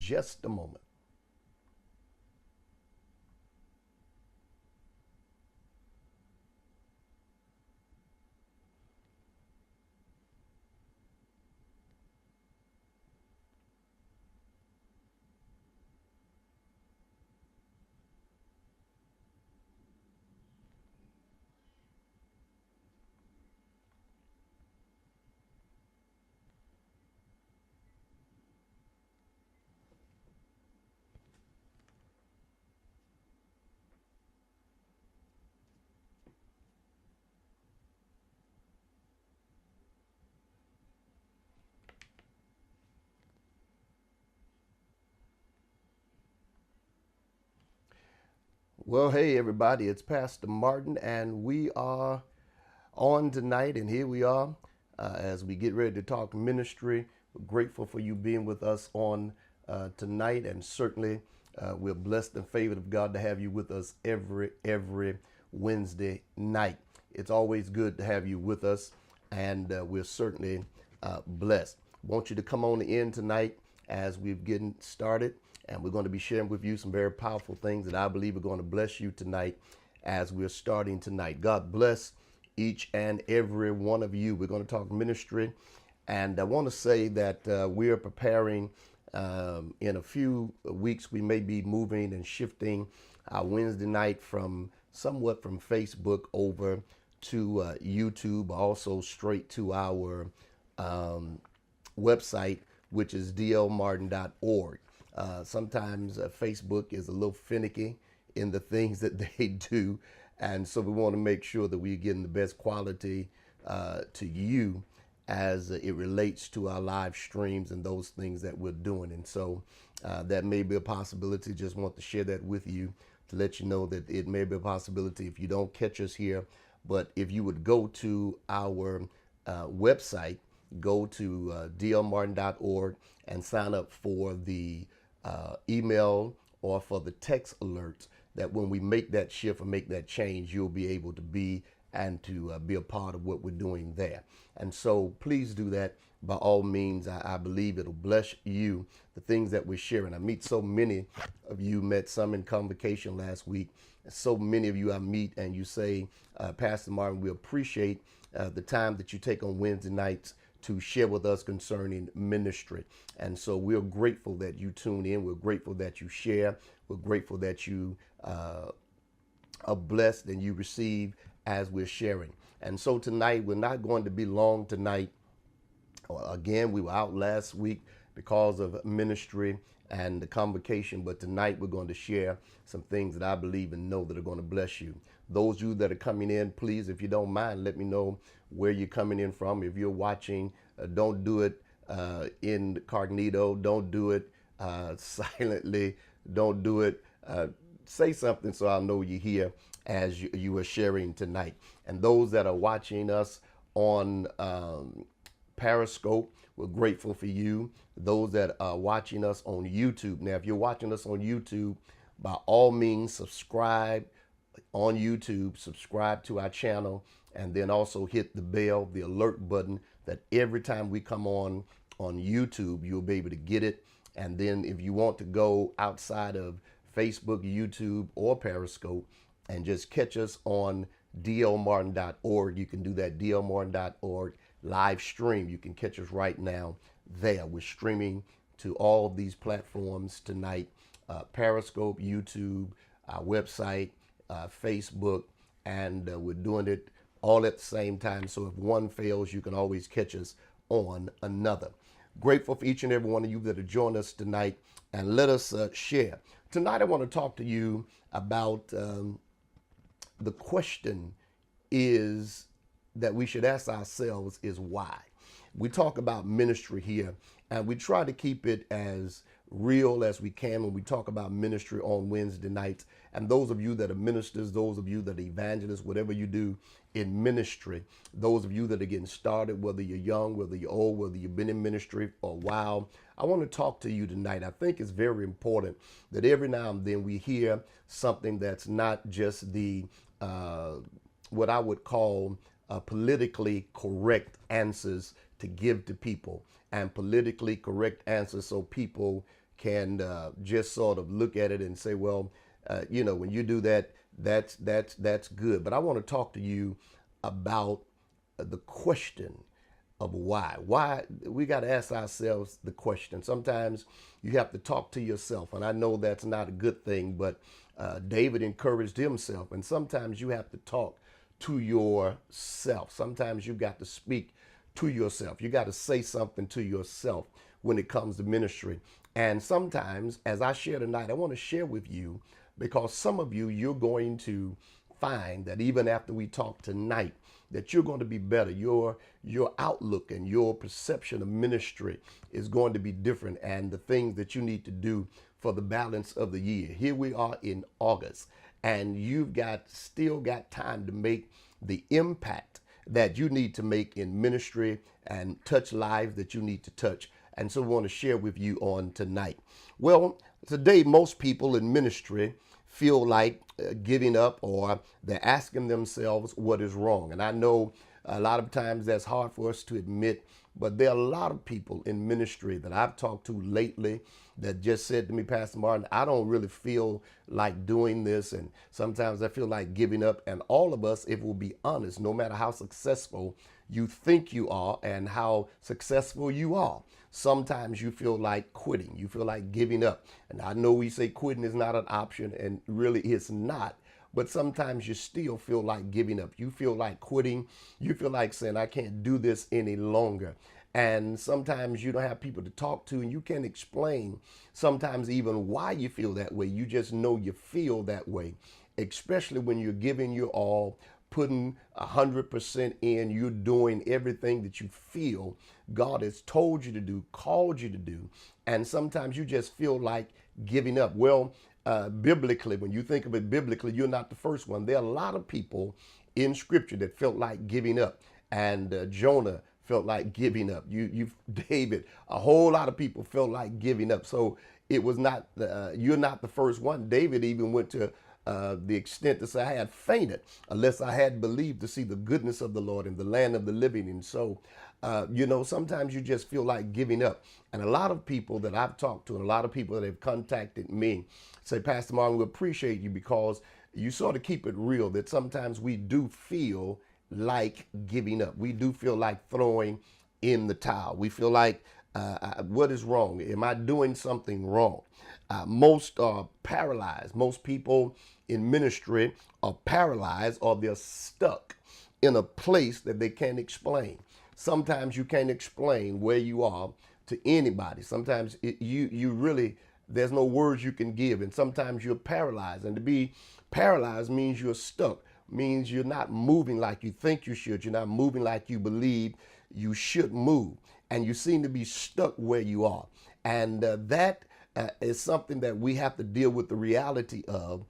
just a moment. Well, hey, everybody, it's Pastor Martin, and we are on tonight, and here we are as we get ready to talk ministry. We're grateful for you being with us on tonight, and certainly we're blessed and favored of God to have you with us every Wednesday night. It's always good to have you with us, and we're certainly blessed. Want you to come on in tonight as we're getting started, and we're going to be sharing with you some very powerful things that I believe are going to bless you tonight as we're starting tonight. God bless each and every one of you. We're going to talk ministry, and I want to say that we are preparing. In a few weeks, we may be moving and shifting our Wednesday night from somewhat from Facebook over to YouTube, also straight to our website, which is dlmartin.org. Sometimes Facebook is a little finicky in the things that they do. And so we want to make sure that we're getting the best quality to you as it relates to our live streams and those things that we're doing. And so that may be a possibility. Just want to share that with you to let you know that it may be a possibility if you don't catch us here. But if you would go to our website, go to dlmartin.org and sign up for the email or for the text alerts, that when we make that shift or make that change, you'll be able to be and to be a part of what we're doing there. And so please do that by all means. I believe it'll bless you, the things that we're sharing. I meet so many of you, met some in convocation last week. So many of you I meet and you say, Pastor Martin, we appreciate the time that you take on Wednesday nights to share with us concerning ministry. And so we're grateful that you tune in. We're grateful that you share. We're grateful that you are blessed and you receive as we're sharing. And so tonight, we're not going to be long tonight. Again, we were out last week because of ministry and the convocation, but tonight we're going to share some things that I believe and know that are going to bless you. Those of you that are coming in, please, if you don't mind, let me know where you're coming in from. If you're watching, don't do it incognito. Don't do it silently. Don't do it. Say something so I'll know you're here as you are sharing tonight. And those that are watching us on Periscope, we're grateful for you. Those that are watching us on YouTube. Now, if you're watching us on YouTube, by all means, subscribe on YouTube, subscribe to our channel, and then also hit the bell, the alert button, that every time we come on YouTube, you'll be able to get it. And then if you want to go outside of Facebook, YouTube, or Periscope and just catch us on dlmartin.org, you can do that, dlmartin.org live stream. You can catch us right now there. We're streaming to all of these platforms tonight, Periscope, YouTube, our website, Facebook, and we're doing it all at the same time. So if one fails, you can always catch us on another. Grateful for each and every one of you that have joined us tonight, and let us share. Tonight I want to talk to you about the question is that we should ask ourselves is why. We talk about ministry here, and we try to keep it as real as we can when we talk about ministry on Wednesday nights. And those of you that are ministers, those of you that are evangelists, whatever you do in ministry, those of you that are getting started, whether you're young, whether you're old, whether you've been in ministry for a while, I want to talk to you tonight. I think it's very important that every now and then we hear something that's not just the what I would call politically correct answers to give to people, and politically correct answers so people can just sort of look at it and say, well, when you do that, that's good. But I want to talk to you about the question of why. Why we got to ask ourselves the question. Sometimes you have to talk to yourself, and I know that's not a good thing, but David encouraged himself, and sometimes you have to talk to yourself. Sometimes you got to speak to yourself. You got to say something to yourself when it comes to ministry. And sometimes, as I share tonight, I want to share with you, because some of you, you're going to find that even after we talk tonight, that you're going to be better. Your outlook and your perception of ministry is going to be different, and the things that you need to do for the balance of the year. Here we are in August, and you've still got time to make the impact that you need to make in ministry and touch lives that you need to touch. And so we want to share with you on tonight. Well, today, most people in ministry feel like giving up, or they're asking themselves what is wrong. And I know a lot of times that's hard for us to admit, but there are a lot of people in ministry that I've talked to lately that just said to me, Pastor Martin, I don't really feel like doing this. And sometimes I feel like giving up. And all of us, if we'll be honest, no matter how successful you think you are and how successful you are, sometimes you feel like quitting. You feel like giving up. And I know we say quitting is not an option, and really it's not. But sometimes you still feel like giving up. You feel like quitting. You feel like saying, I can't do this any longer. And sometimes you don't have people to talk to, and you can't explain sometimes even why you feel that way. You just know you feel that way, especially when you're giving your all, putting 100% in, you're doing everything that you feel God has told you to do, called you to do. And sometimes you just feel like giving up. Well, biblically, when you think of it biblically, you're not the first one. There are a lot of people in scripture that felt like giving up. And Jonah felt like giving up. David, a whole lot of people felt like giving up. So it was not, you're not the first one. David even went to the extent to say, I had fainted unless I had believed to see the goodness of the Lord in the land of the living. And so, sometimes you just feel like giving up. And a lot of people that I've talked to, and a lot of people that have contacted me say, Pastor Martin, we appreciate you because you sort of keep it real, that sometimes we do feel like giving up. We do feel like throwing in the towel. We feel like, what is wrong? Am I doing something wrong? Most are paralyzed. Most people in ministry are paralyzed, or they're stuck in a place that they can't explain. Sometimes you can't explain where you are to anybody. Sometimes you really, there's no words you can give. And sometimes you're paralyzed. And to be paralyzed means you're stuck, means you're not moving like you think you should. You're not moving like you believe you should move. And you seem to be stuck where you are. And that is something that we have to deal with the reality of.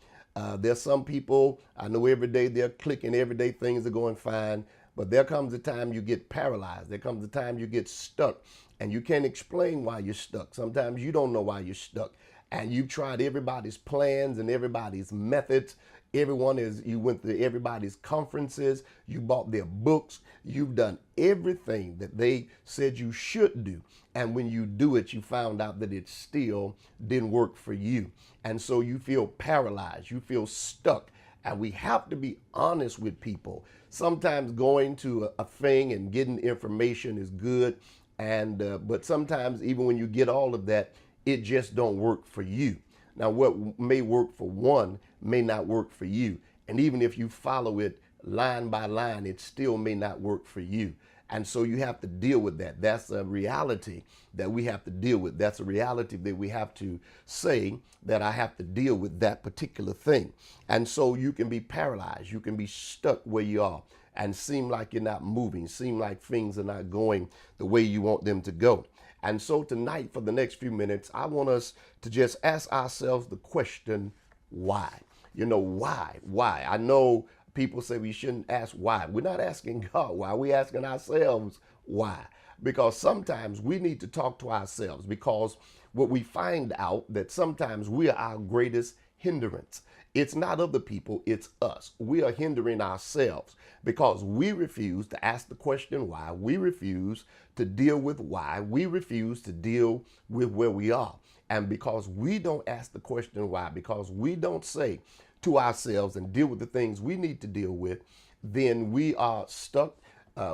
There's some people, I know every day they're clicking, every day things are going fine. But there comes a time you get paralyzed. There comes a time you get stuck, and you can't explain why you're stuck. Sometimes you don't know why you're stuck. And you've tried everybody's plans and everybody's methods. You went to everybody's conferences. You bought their books. You've done everything that they said you should do. And when you do it, you found out that it still didn't work for you. And so you feel paralyzed. You feel stuck. And we have to be honest with people. Sometimes going to a thing and getting information is good. But sometimes even when you get all of that, it just don't work for you. Now, what may work for one may not work for you. And even if you follow it line by line, it still may not work for you. And so you have to deal with that. That's a reality that we have to deal with. That's a reality that we have to say that I have to deal with that particular thing. And so you can be paralyzed. You can be stuck where you are and seem like you're not moving, seem like things are not going the way you want them to go. And so tonight, for the next few minutes, I want us to just ask ourselves the question, why? Why? Why? I know people say we shouldn't ask why. We're not asking God why. We're asking ourselves why. Because sometimes we need to talk to ourselves, because what we find out that sometimes we are our greatest hindrance. It's not other people, it's us. We are hindering ourselves because we refuse to ask the question why. We refuse to deal with why. We refuse to deal with where we are. And because we don't ask the question why, because we don't say to ourselves and deal with the things we need to deal with, then we are stuck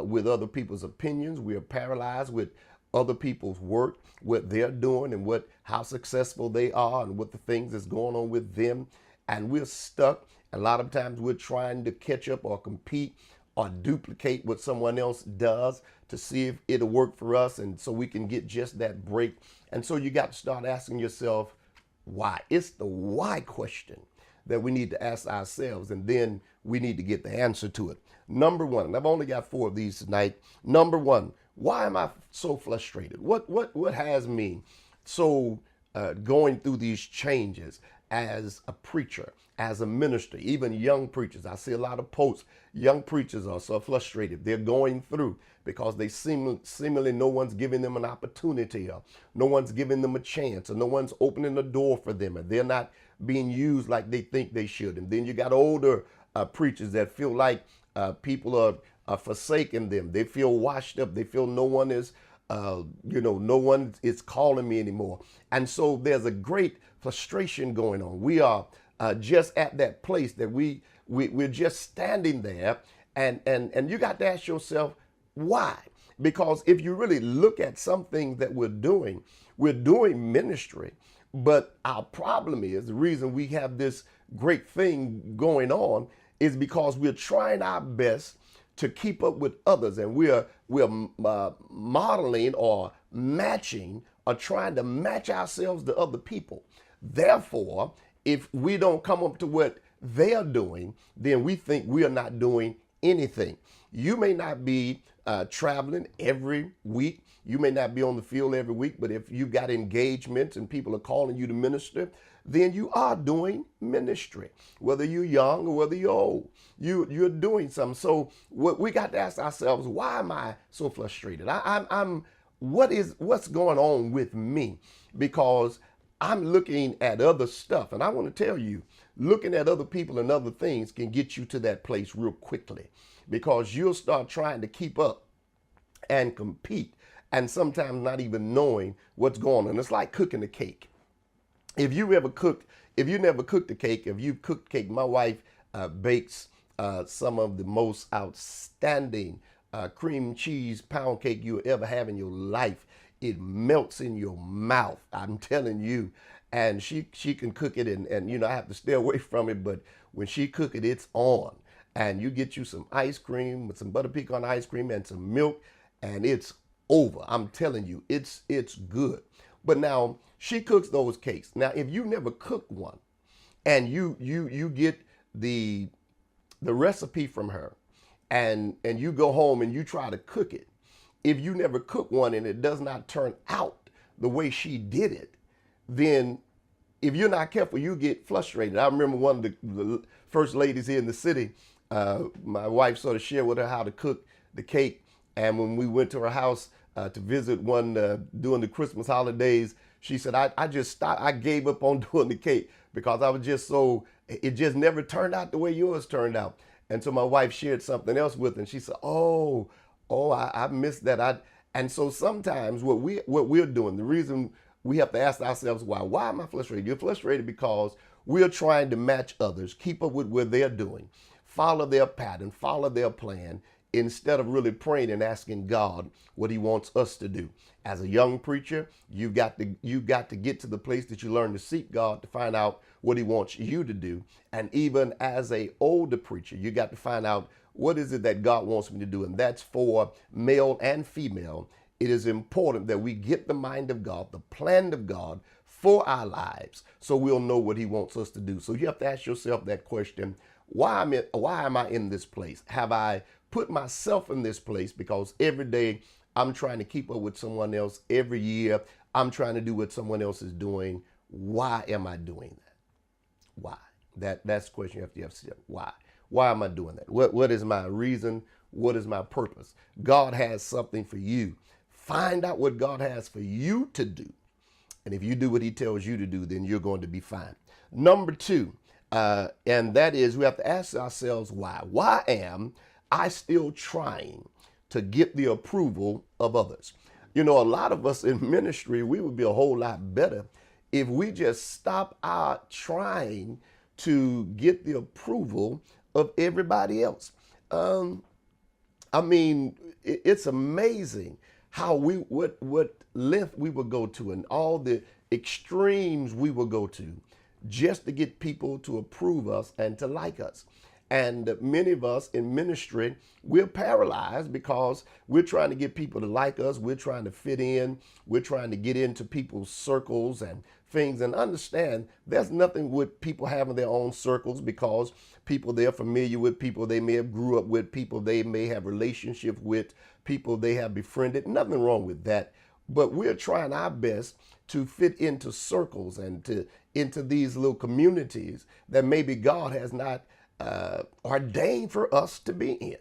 with other people's opinions. We are paralyzed with other people's work, what they're doing and how successful they are and what the things that's going on with them. And we're stuck. A lot of times we're trying to catch up or compete or duplicate what someone else does to see if it'll work for us, and so we can get just that break. And so you got to start asking yourself why. It's the why question that we need to ask ourselves, and then we need to get the answer to it. Number one, and I've only got 4 of these tonight. Number one, why am I so frustrated? What has me so going through these changes as a preacher, as a minister, even young preachers? I see a lot of posts. Young preachers are so frustrated. They're going through because they seemingly no one's giving them an opportunity, or no one's giving them a chance, or no one's opening the door for them, and they're not being used like they think they should. And then you got older preachers that feel like people are forsaking them. They feel washed up. They feel no one is, no one is calling me anymore. And so there's a great frustration going on. We are just at that place that we're just standing there, and you got to ask yourself why. Because if you really look at some things that we're doing ministry, but our problem is the reason we have this great thing going on is because we're trying our best to keep up with others, and we're modeling or matching or trying to match ourselves to other people. Therefore, if we don't come up to what they're doing, then we think we are not doing anything. You may not be traveling every week. You may not be on the field every week, but if you've got engagements and people are calling you to minister, then you are doing ministry. Whether you're young or whether you're old, you're doing something. So what we got to ask ourselves, why am I so frustrated? What's going on with me? Because I'm looking at other stuff, and I want to tell you, looking at other people and other things can get you to that place real quickly, because you'll start trying to keep up and compete, and sometimes not even knowing what's going on. It's like cooking a cake. If you never cooked a cake, if you've cooked cake, my wife bakes some of the most outstanding cream cheese pound cake you'll ever have in your life. It melts in your mouth, I'm telling you. And she can cook it, and I have to stay away from it, but when she cook it, it's on. And you get you some ice cream with some butter pecan ice cream and some milk, and it's over. I'm telling you, it's good. But now she cooks those cakes. Now, if you never cooked one, and you get the recipe from her, and you go home and you try to cook it, if you never cook one and it does not turn out the way she did it, then if you're not careful, you get frustrated. I remember one of the first ladies here in the city, my wife sort of shared with her how to cook the cake. And when we went to her house to visit one during the Christmas holidays, she said, I just stopped. I gave up on doing the cake because I was just it just never turned out the way yours turned out. And so my wife shared something else with her, and she said, I missed that. And so sometimes what we're doing, the reason we have to ask ourselves why am I frustrated? You're frustrated because we're trying to match others, keep up with what they're doing, follow their pattern, follow their plan, instead of really praying and asking God what he wants us to do. As a young preacher, you've got to get to the place that you learn to seek God to find out what he wants you to do. And even as a older preacher, you got to find out what is it that God wants me to do. And that's for male and female. It is important that we get the mind of God, the plan of God for our lives, so we'll know what he wants us to do. So you have to ask yourself that question: why am I in this place? Have I put myself in this place because every day I'm trying to keep up with someone else? Every year I'm trying to do what someone else is doing. Why am I doing that? Why? That's the question you have to ask yourself. Why? Why am I doing that? What is my reason? What is my purpose? God has something for you. Find out what God has for you to do. And if you do what he tells you to do, then you're going to be fine. Number 2, and that is we have to ask ourselves why. Why am I still trying to get the approval of others? A lot of us in ministry, we would be a whole lot better if we just stop our trying to get the approval of everybody else. Um, I mean, it's amazing how what length we will go to and all the extremes we will go to just to get people to approve us and to like us. And many of us in ministry, we're paralyzed because we're trying to get people to like us. We're trying to fit in. We're trying to get into people's circles and things. And understand there's nothing with people having their own circles, because people they're familiar with, people they may have grew up with, people they may have relationship with, people they have befriended. Nothing wrong with that. But we're trying our best to fit into circles and to into these little communities that maybe God has not ordained for us to be in.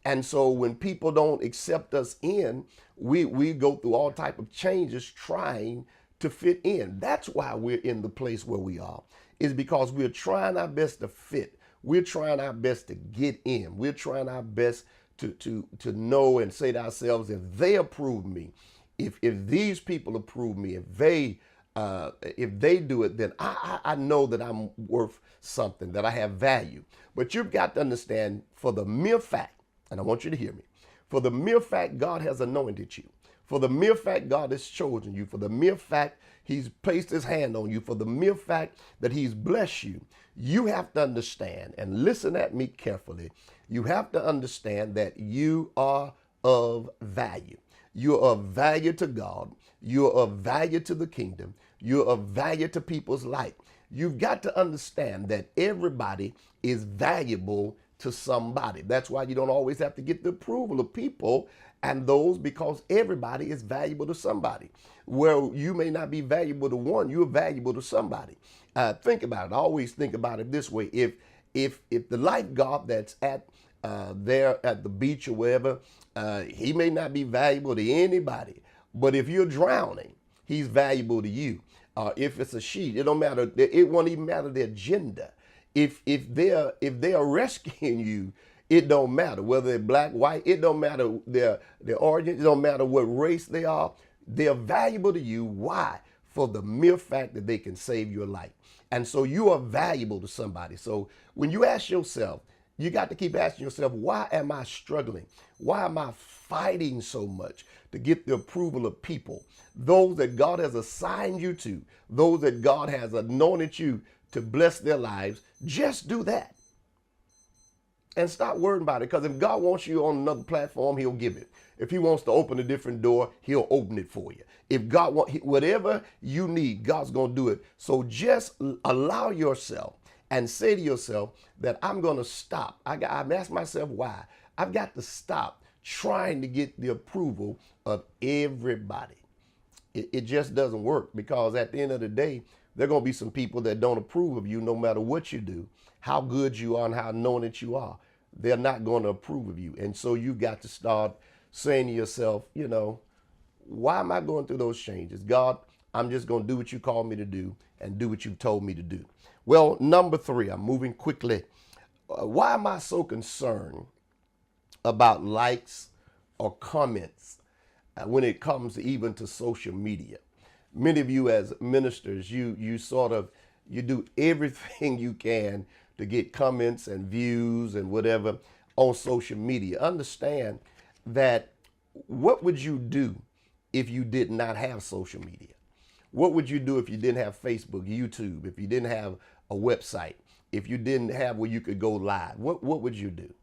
And so when people don't accept us in, we go through all type of changes trying to fit in. That's why we're in the place where we are, is because we're trying our best to fit. We're trying our best to get in. We're trying our best to know and say to ourselves, if they approve me, if these people approve me, if they do it, then I know that I'm worth something, that I have value. But you've got to understand, for the mere fact, and I want you to hear me, for the mere fact God has anointed you, for the mere fact God has chosen you, for the mere fact he's placed his hand on you, for the mere fact that he's blessed you, you have to understand, and listen at me carefully, you have to understand that you are of value. You're of value to God. You're of value to the kingdom. You're of value to people's life. You've got to understand that everybody is valuable to somebody. That's why you don't always have to get the approval of people and those, because everybody is valuable to somebody. Where you may not be valuable to one, you're valuable to somebody. Think about it. I always think about it this way. If the lifeguard that's at there at the beach or wherever, he may not be valuable to anybody, but if you're drowning, he's valuable to you. If it's a sheet, it don't matter. It won't even matter their gender. If they are rescuing you, it don't matter whether they're black, white. It don't matter their origin. It don't matter what race they are. They're valuable to you. Why? For the mere fact that they can save your life. And so you are valuable to somebody. So when you ask yourself, you got to keep asking yourself, why am I struggling? Why am I fighting so much to get the approval of people? Those that God has assigned you to, those that God has anointed you to bless their lives, just do that. And stop worrying about it, because if God wants you on another platform, he'll give it. If he wants to open a different door, he'll open it for you. If God wants, whatever you need, God's going to do it. So just allow yourself and say to yourself that I'm going to stop. I've asked myself why. I've got to stop trying to get the approval of everybody. It just doesn't work, because at the end of the day, there are going to be some people that don't approve of you no matter what you do, how good you are and how anointed you are. They're not going to approve of you. And so you've got to start saying to yourself, why am I going through those changes? God, I'm just going to do what you called me to do and do what you've told me to do. Well, number 3, I'm moving quickly. Why am I so concerned about likes or comments when it comes even to social media? Many of you as ministers, you do everything you can to get comments and views and whatever on social media. Understand that what would you do if you did not have social media? What would you do if you didn't have Facebook, YouTube, if you didn't have a website, if you didn't have where you could go live? What would you do?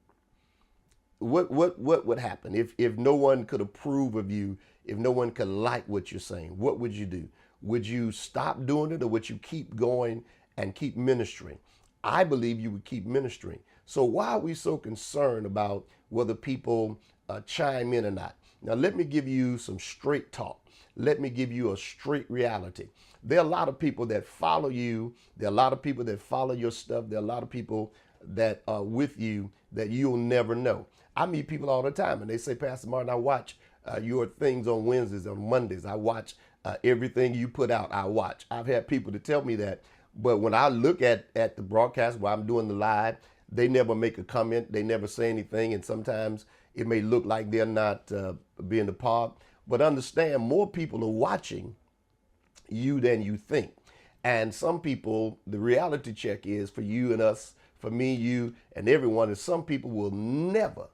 What would happen if no one could approve of you, if no one could like what you're saying? What would you do? Would you stop doing it, or would you keep going and keep ministering? I believe you would keep ministering. So why are we so concerned about whether people chime in or not? Now, let me give you some straight talk. Let me give you a straight reality. There are a lot of people that follow you. There are a lot of people that follow your stuff. There are a lot of people that are with you that you'll never know. I meet people all the time and they say, Pastor Martin, I watch your things on Wednesdays, on Mondays. I watch everything you put out. I watch. I've had people to tell me that. But when I look at the broadcast while I'm doing the live, they never make a comment. They never say anything. And sometimes it may look like they're not being a part. But understand, more people are watching you than you think. And some people, the reality check is for you and us, for me, you, and everyone, is some people will never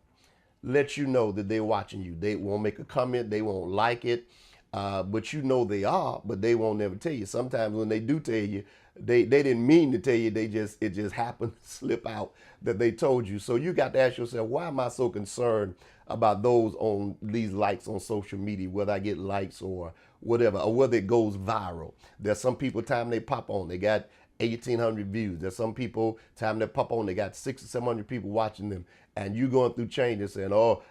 let you know that they're watching you. They won't make a comment, they won't like it, but you know they are, but they won't never tell you. Sometimes when they do tell you, they didn't mean to tell you, it just happened to slip out that they told you. So you got to ask yourself, why am I so concerned about those on these likes on social media, whether I get likes or whatever, or whether it goes viral? There's some people, time they pop on, they got 1,800 views. There's some people, time they pop on, they got 600 or 700 people watching them, and you going through changes saying, oh,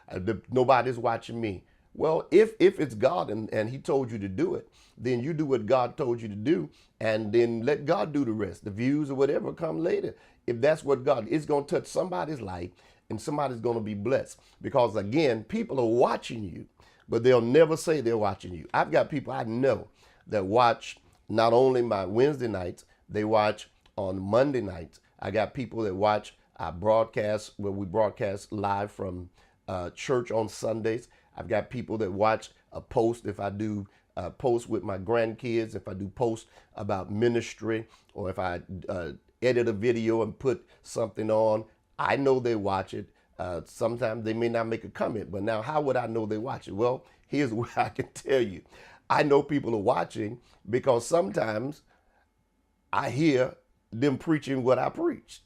nobody's watching me. Well, if it's God and he told you to do it, then you do what God told you to do, and then let God do the rest. The views or whatever come later. If that's what God is, going to touch somebody's life, and somebody's going to be blessed. Because again, people are watching you, but they'll never say they're watching you. I've got people I know that watch not only my Wednesday nights, they watch on Monday nights. I got people that watch our broadcast, where we broadcast live from church on Sundays. I've got people that watch a post if I do post with my grandkids, if I do post about ministry, or if I edit a video and put something on. I know they watch it. Sometimes they may not make a comment, but now how would I know they watch it? Well, here's what I can tell you. I know people are watching because sometimes I hear them preaching what I preached.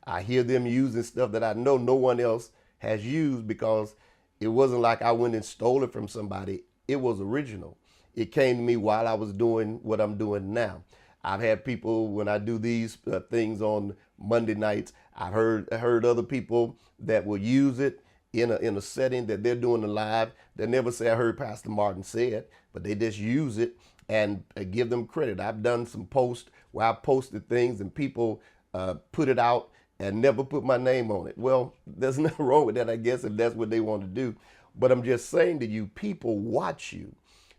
I hear them using stuff that I know no one else has used, because it wasn't like I went and stole it from somebody. It was original. It came to me while I was doing what I'm doing now. I've had people, when I do these things on Monday nights, I've heard other people that will use it in a setting that they're doing the live. They never say, I heard Pastor Martin say it, but they just use it and give them credit. I've done some posts where I posted things and people put it out and never put my name on it. Well, there's nothing wrong with that, I guess, if that's what they want to do. But I'm just saying to you, people watch you.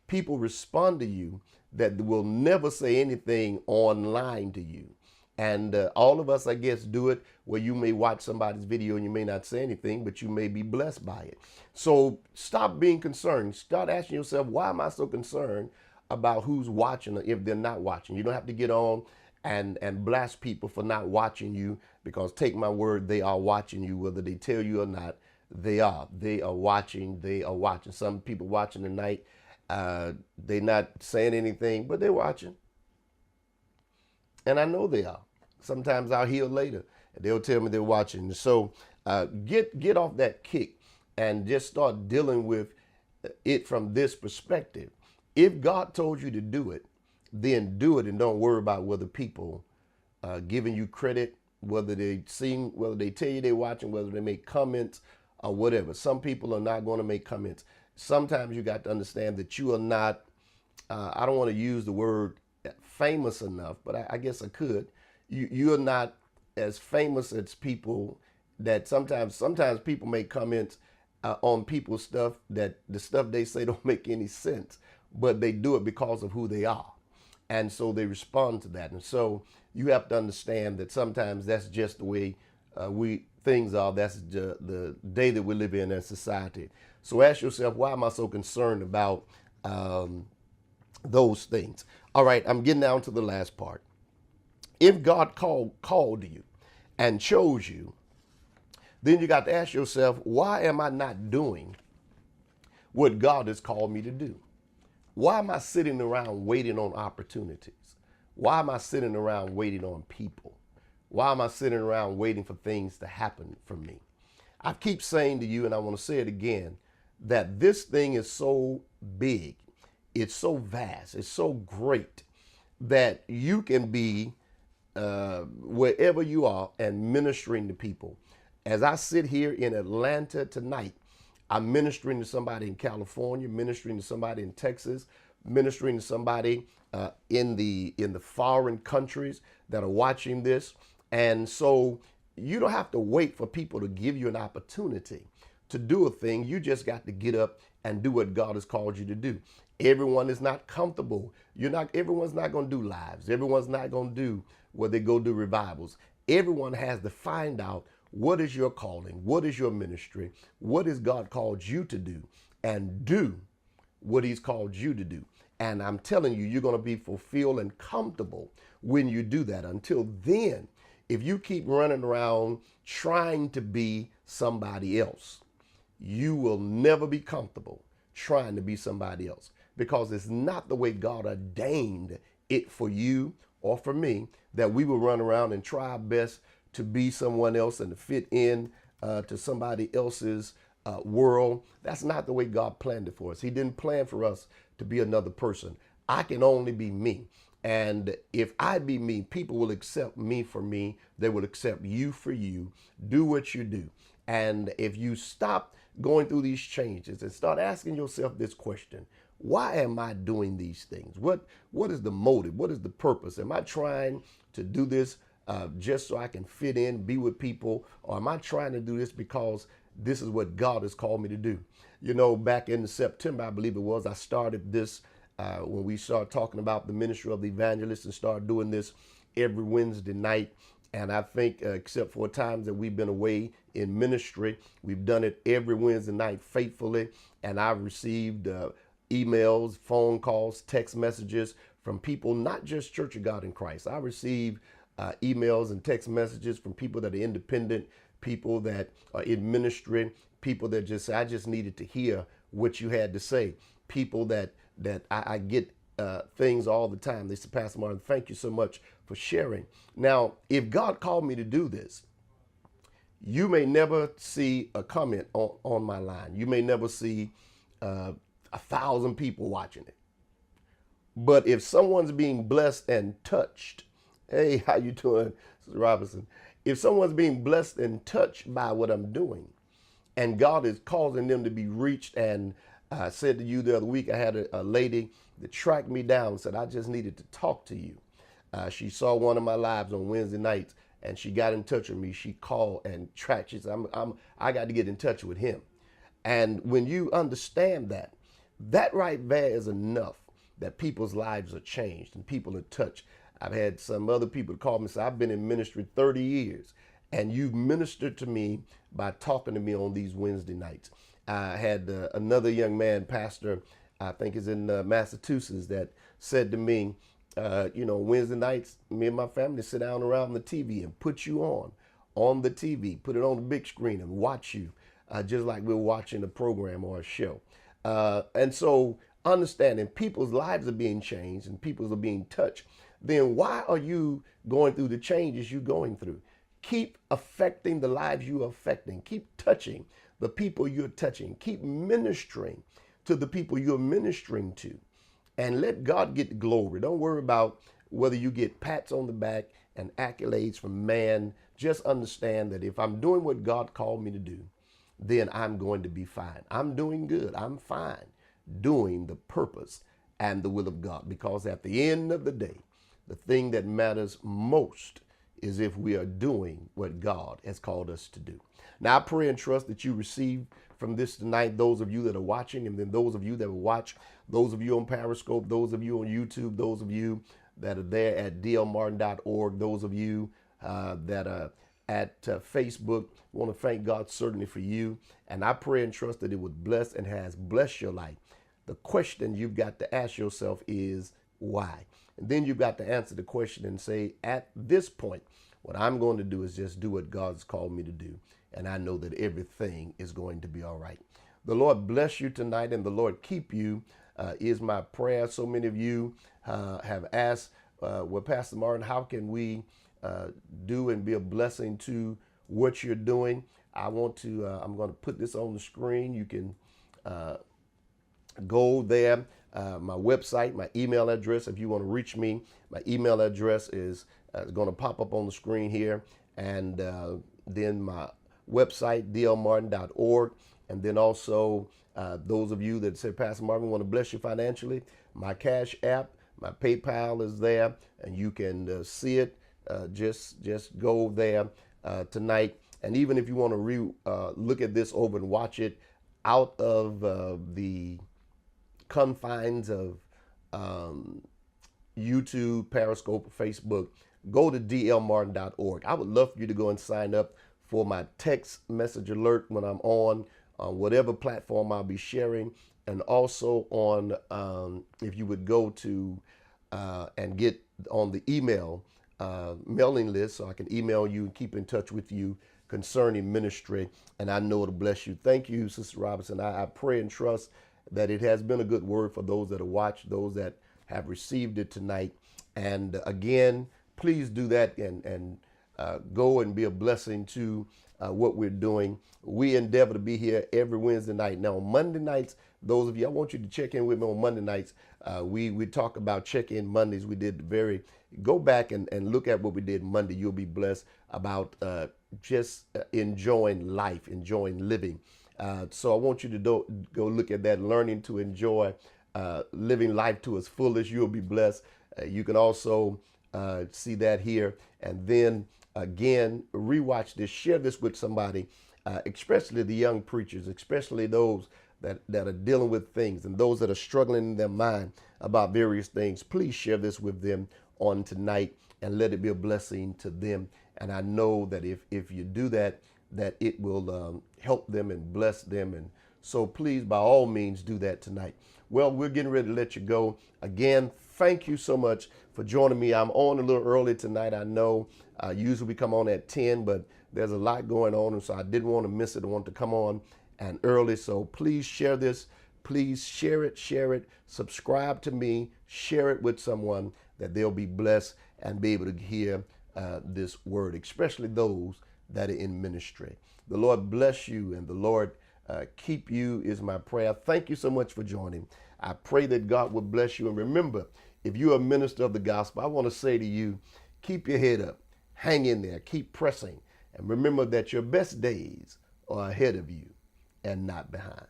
People respond to you that will never say anything online to you. And all of us, I guess, do it where you may watch somebody's video and you may not say anything, but you may be blessed by it. So stop being concerned. Start asking yourself, why am I so concerned about who's watching or if they're not watching? You don't have to get on and blast people for not watching you, because take my word, they are watching you, whether they tell you or not. They are watching. They are watching. Some people watching tonight, they're not saying anything, but they're watching. And I know they are. Sometimes I'll hear later and they'll tell me they're watching. So get off that kick and just start dealing with it from this perspective. If God told you to do it, then do it, and don't worry about whether people giving you credit, whether they tell you they're watching, whether they make comments or whatever. Some people are not going to make comments. Sometimes you got to understand that you are not, I don't want to use the word famous enough, but I guess I could. You're not as famous as people that sometimes people make comments on people's stuff that the stuff they say don't make any sense, but they do it because of who they are. And so they respond to that. And so you have to understand that sometimes that's just the way things are. That's the day that we live in as society. So ask yourself, why am I so concerned about those things? All right, I'm getting down to the last part. If God called you and chose you, then you got to ask yourself, why am I not doing what God has called me to do? Why am I sitting around waiting on opportunities? Why am I sitting around waiting on people? Why am I sitting around waiting for things to happen for me? I keep saying to you, and I want to say it again, that this thing is so big, it's so vast, it's so great that you can be wherever you are and ministering to people. As I sit here in Atlanta tonight, I'm ministering to somebody in California, ministering to somebody in Texas, ministering to somebody in the foreign countries that are watching this. And so you don't have to wait for people to give you an opportunity to do a thing. You just got to get up and do what God has called you to do. Everyone is not comfortable. Everyone's not going to do lives. Everyone's not going to do where they go do revivals. Everyone has to find out, what is your calling? What is your ministry? What has God called you to do? And do what he's called you to do. And I'm telling you, you're going to be fulfilled and comfortable when you do that. Until then, if you keep running around trying to be somebody else, you will never be comfortable trying to be somebody else, because it's not the way God ordained it for you or for me, that we will run around and try our best to be someone else and to fit in to somebody else's world. That's not the way God planned it for us. He didn't plan for us to be another person. I can only be me. And if I be me, people will accept me for me. They will accept you for you. Do what you do. And if you stop going through these changes and start asking yourself this question: why am I doing these things? What is the motive? What is the purpose? Am I trying to do this just so I can fit in, be with people? Or am I trying to do this because this is what God has called me to do? You know, back in September, I believe it was, I started this when we started talking about the ministry of the evangelist, and started doing this every Wednesday night. And I think, except for times that we've been away in ministry, we've done it every Wednesday night faithfully. And I've received emails, phone calls, text messages from people, not just Church of God in Christ. I receive emails and text messages from people that are independent, people that are in ministry, people that just say, I just needed to hear what you had to say. People that I get things all the time. They say, Pastor Martin, thank you so much for sharing. Now, if God called me to do this, you may never see a comment on my line. You may never see 1,000 people watching it. But if someone's being blessed and touched, hey, how you doing, Sister Robinson? If someone's being blessed and touched by what I'm doing, and God is causing them to be reached, and I said to you the other week, I had a lady that tracked me down and said, I just needed to talk to you. She saw one of my lives on Wednesday nights, and she got in touch with me. She called and tracked. She said, I got to get in touch with him. And when you understand that, that right there is enough that people's lives are changed and people are touched. I've had some other people call me and say, I've been in ministry 30 years, and you've ministered to me by talking to me on these Wednesday nights. I had another young man, pastor, I think is in Massachusetts, that said to me, Wednesday nights, me and my family sit down around the TV and put you on the TV, put it on the big screen and watch you, just like we're watching a program or a show. And so understanding people's lives are being changed and people's are being touched, then why are you going through the changes you're going through? Keep affecting the lives you are affecting. Keep touching the people you're touching. Keep ministering to the people you're ministering to. And let God get the glory. Don't worry about whether you get pats on the back and accolades from man. Just understand that if I'm doing what God called me to do, then I'm going to be fine. I'm doing good. I'm fine doing the purpose and the will of God. Because at the end of the day, the thing that matters most is if we are doing what God has called us to do. Now, I pray and trust that you receive from this tonight, those of you that are watching, and then those of you that will watch, those of you on Periscope, those of you on YouTube, those of you that are there at dlmartin.org, those of you that are at Facebook. I want to thank God certainly for you. And I pray and trust that it would bless and has blessed your life. The question you've got to ask yourself is why? And then you've got to answer the question and say, at this point, what I'm going to do is just do what God's called me to do. And I know that everything is going to be all right. The Lord bless you tonight, and the Lord keep you is my prayer. So many of you have asked, well, Pastor Martin, how can we do and be a blessing to what you're doing? I'm going to put this on the screen. You can go there. My website, my email address, if you want to reach me, my email address is going to pop up on the screen here. And then my website, dlmartin.org. And then also those of you that say, Pastor Martin, we want to bless you financially, my Cash App, my PayPal is there, and you can see it. Just go there tonight. And even if you want to look at this over and watch it out of the confines of YouTube, Periscope, Facebook, go to dlmartin.org. I would love for you to go and sign up for my text message alert when I'm on whatever platform I'll be sharing and also on, if you would go to and get on the email mailing list so I can email you and keep in touch with you concerning ministry, and I know it'll bless you. Thank you, Sister Robinson. I pray and trust that it has been a good word for those that have watched, those that have received it tonight. And again, please do that and go and be a blessing to what we're doing. We endeavor to be here every Wednesday night. Now, on Monday nights, those of you, I want you to check in with me on Monday nights. We talk about check-in Mondays. We did go back and look at what we did Monday. You'll be blessed about just enjoying life, enjoying living. So I want you to go look at that, learning to enjoy living life to its fullest. You'll be blessed. You can also see that here. And then again, rewatch this, share this with somebody, especially the young preachers, especially those that are dealing with things and those that are struggling in their mind about various things. Please share this with them on tonight and let it be a blessing to them. And I know that if you do that, that it will help them and bless them. And so please, by all means, do that tonight. Well, we're getting ready to let you go. Again, thank you so much for joining me. I'm on a little early tonight. I know usually we come on at 10, but there's a lot going on, and so I didn't want to miss it. I want to come on and early. So please share this. Please share it, subscribe to me, share it with someone that they'll be blessed and be able to hear this word, especially those that are in ministry. The Lord bless you and the Lord keep you is my prayer. Thank you so much for joining. I pray that God will bless you. And remember, if you're a minister of the gospel, I want to say to you, keep your head up, hang in there, keep pressing, and remember that your best days are ahead of you and not behind.